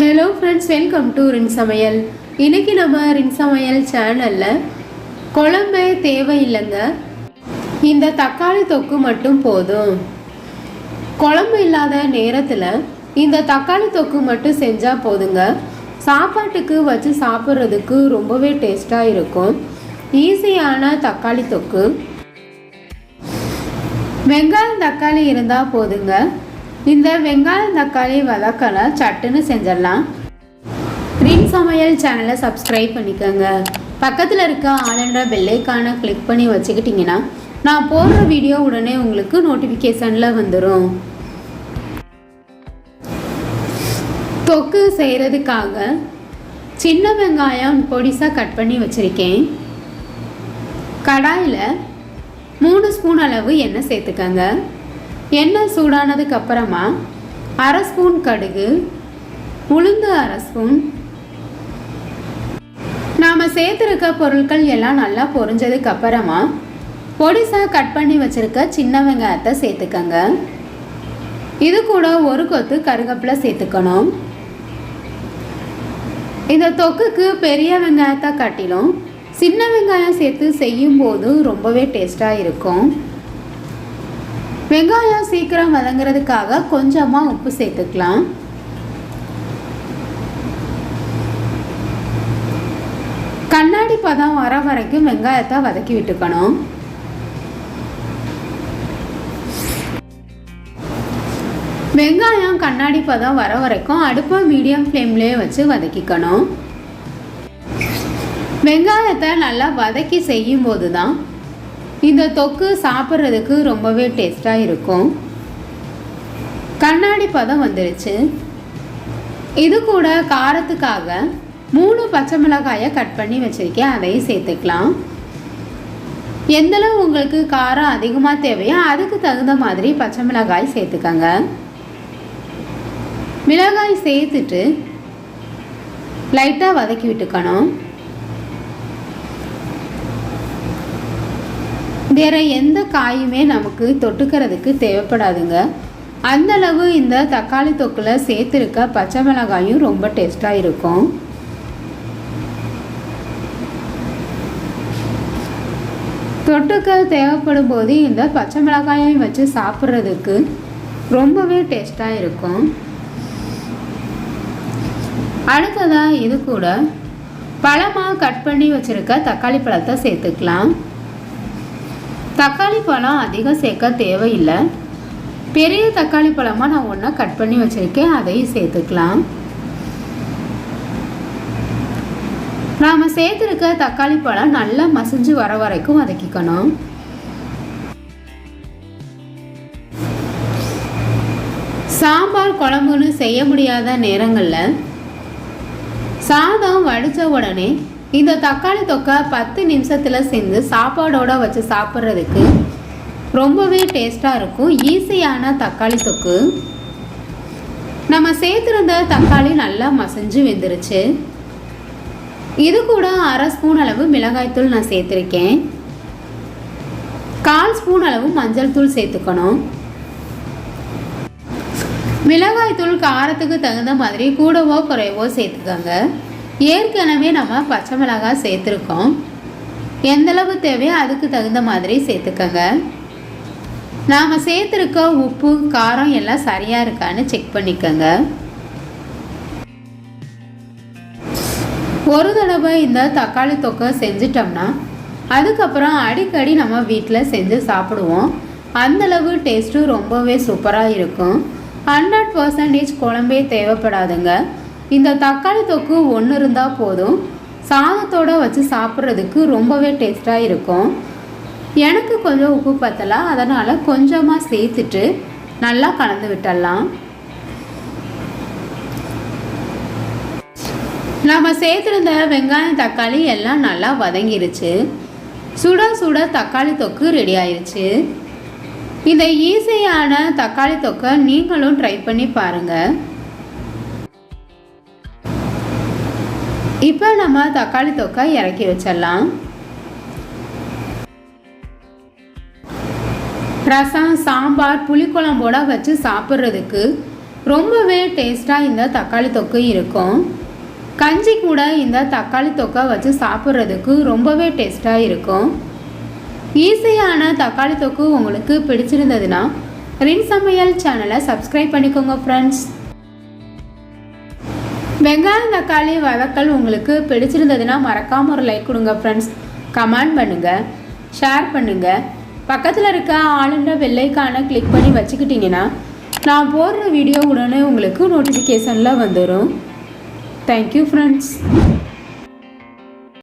Hello friends, welcome to ரின் சமையல். இன்றைக்கி நம்ம ரின் சமையல் சேனலில் குழம்பே தேவையில்லைங்க, இந்த தக்காளி தொக்கு மட்டும் போதும். குழம்பு இல்லாத நேரத்தில் இந்த தக்காளி தொக்கு மட்டும் செஞ்சால் போதுங்க. சாப்பாட்டுக்கு வச்சு சாப்பிட்றதுக்கு ரொம்பவே டேஸ்ட்டாக இருக்கும். ஈஸியான தக்காளி தொக்கு. வெங்காயம் தக்காளி இருந்தால் போதுங்க. இந்த வெங்காயம் தக்காளி வதக்கலை சட்டுன்னு செஞ்சிடலாம். ரின் சமையல் சேனலை சப்ஸ்கிரைப் பண்ணிக்கோங்க. பக்கத்தில் இருக்க ஆளுன்ற பெல்லைக்கான கிளிக் பண்ணி வச்சுக்கிட்டிங்கன்னா நான் போடுற வீடியோ உடனே உங்களுக்கு நோட்டிஃபிகேஷனில் வந்துடும். தொக்கு செய்கிறதுக்காக சின்ன வெங்காயம் பொடிசாக கட் பண்ணி வச்சுருக்கேன். கடாயில் 3 ஸ்பூன் அளவு எண்ணெய் சேர்த்துக்கங்க. எண்ணெய் சூடானதுக்கு அப்புறமா 1/2 ஸ்பூன் கடுகு, உளுந்து 1/2 ஸ்பூன். நாம் சேர்த்துருக்க பொருட்கள் எல்லாம் நல்லா பொரிஞ்சதுக்கு அப்புறமா பொடிசாக கட் பண்ணி வச்சுருக்க சின்ன வெங்காயத்தை சேர்த்துக்கங்க. இது கூட 1 கொத்து கருவேப்பிலை சேர்த்துக்கணும். இந்த தொக்குக்கு பெரிய வெங்காயத்தை காட்டிலும் சின்ன வெங்காயம் சேர்த்து செய்யும்போது ரொம்பவே டேஸ்ட்டாக இருக்கும். வெங்காயம் சீக்கிரம் வதங்கிறதுக்காக கொஞ்சமாக உப்பு சேர்த்துக்கலாம். கண்ணாடி பதம் வர வரைக்கும் வெங்காயத்தை வதக்கி விட்டுக்கணும். வெங்காயம் கண்ணாடி பதம் வர வரைக்கும் அடுப்பை மீடியம் ஃப்ளேம்லேயே வச்சு வதக்கிக்கணும். வெங்காயத்தை நல்லா வதக்கி செய்யும்போது தான் இந்த தொக்கு சாப்பிட்றதுக்கு ரொம்பவே டேஸ்ட்டாக இருக்கும். கண்ணாடி பதம் வந்துருச்சு. இது கூட காரத்துக்காக 3 பச்சை மிளகாயை கட் பண்ணி வச்சுருக்கேன், அதையும் சேர்த்துக்கலாம். எந்தளவு உங்களுக்கு காரம் அதிகமாக தேவையோ அதுக்கு தகுந்த மாதிரி பச்சை மிளகாய் சேர்த்துக்கங்க. மிளகாய் சேர்த்துட்டு லைட்டாக வதக்கி விட்டுக்கணும். வேறு எந்த காயுமே நமக்கு தொட்டுக்கிறதுக்கு தேவைப்படாதுங்க. அந்தளவு இந்த தக்காளி தொக்கில் சேர்த்துருக்க பச்சை மிளகாயும் ரொம்ப டேஸ்ட்டாக இருக்கும். தொட்டுக்க தேவைப்படும் போது இந்த பச்சை மிளகாயும் வச்சு சாப்பிட்றதுக்கு ரொம்பவே டேஸ்ட்டாக இருக்கும். அடுத்ததாக இது கூட பழமாக கட் பண்ணி வச்சுருக்க தக்காளி பழத்தை சேர்த்துக்கலாம். தக்காளி பழம் அதிகம் சேர்க்க தேவையில்லை. பெரிய தக்காளி பழமாக நான் ஒன்றா கட் பண்ணி வச்சுருக்கேன், அதையும் சேர்த்துக்கலாம். நாம் சேர்த்துருக்க தக்காளி பழம் நல்லா மசிஞ்சு வர வரைக்கும் வதக்கிக்கணும். சாம்பார் குழம்புன்னு செய்ய முடியாத நேரங்களில் சாதம் வடித்த உடனே இந்த தக்காளி தொக்கை 10 நிமிஷத்தில் செஞ்சு சாப்பாடோடு வச்சு சாப்பிட்றதுக்கு ரொம்பவே டேஸ்ட்டாக இருக்கும். ஈஸியான தக்காளி தொக்கு. நம்ம சேர்த்துருந்த தக்காளி நல்லா மசிஞ்சு வெந்துருச்சு. இது கூட 1/2 ஸ்பூன் அளவு மிளகாய்த்தூள் நான் சேர்த்துருக்கேன். 1/4 ஸ்பூன் அளவு மஞ்சள் தூள் சேர்த்துக்கணும். மிளகாய்த்தூள் காரத்துக்கு தகுந்த மாதிரி கூடவோ குறைவோ சேர்த்துக்கோங்க. ஏற்கனவே நம்ம பச்சை மிளகாய் சேர்த்துருக்கோம். எந்தளவு தேவையோ அதுக்கு தகுந்த மாதிரி சேர்த்துக்கோங்க. நாம் சேர்த்துருக்க உப்பு காரம் எல்லாம் சரியாக இருக்கான்னு செக் பண்ணிக்கோங்க. ஒரு தடவை இந்த தக்காளி தொக்கை செஞ்சிட்டோம்னா அதுக்கப்புறம் அடிக்கடி நம்ம வீட்டில் செஞ்சு சாப்பிடுவோம். அந்தளவு டேஸ்ட்டு ரொம்பவே சூப்பராக இருக்கும். 100% குழம்பே தேவைப்படாதுங்க. இந்த தக்காளி தொக்கு ஒன்று இருந்தால் போதும். சாதத்தோடு வச்சு சாப்பிட்றதுக்கு ரொம்பவே டேஸ்ட்டாக இருக்கும். எனக்கு கொஞ்சம் உப்பு பத்தலை, அதனால் கொஞ்சமாக சேர்த்துட்டு நல்லா கலந்து விட்டுடலாம். நாம் சேர்த்துருந்த வெங்காயம் தக்காளி எல்லாம் நல்லா வதங்கிருச்சு. சுட சுட தக்காளி தொக்கு ரெடி ஆயிடுச்சு. இந்த ஈஸியான தக்காளி தொக்கை நீங்களும் ட்ரை பண்ணி பாருங்கள். இப்போ நம்ம தக்காளி தொக்கை இறக்கி வச்சிடலாம். ரசம், சாம்பார், புளிக்குழம்போட வச்சு சாப்பிட்றதுக்கு ரொம்பவே டேஸ்ட்டாக இந்த தக்காளி தொக்கு இருக்கும். கஞ்சி கூட இந்த தக்காளி தொக்கை வச்சு சாப்பிட்றதுக்கு ரொம்பவே டேஸ்ட்டாக இருக்கும். ஈஸியான தக்காளி தொக்கு உங்களுக்கு பிடிச்சிருந்ததுன்னா ரின் சமையல் சேனலை சப்ஸ்கிரைப் பண்ணிக்கோங்க ஃப்ரெண்ட்ஸ். வெங்காயம் தக்காளி வதக்கல் உங்களுக்கு பிடிச்சிருந்ததுன்னா மறக்காமல் ஒரு லைக் கொடுங்க ஃப்ரெண்ட்ஸ். கமெண்ட் பண்ணுங்கள், ஷேர் பண்ணுங்கள். பக்கத்தில் இருக்க ஆளுன்ற பெல்லைக்கான கிளிக் பண்ணி வச்சுக்கிட்டிங்கன்னா நான் போடுற வீடியோ உடனே உங்களுக்கு நோட்டிஃபிகேஷனில் வந்துடும். Thank you friends.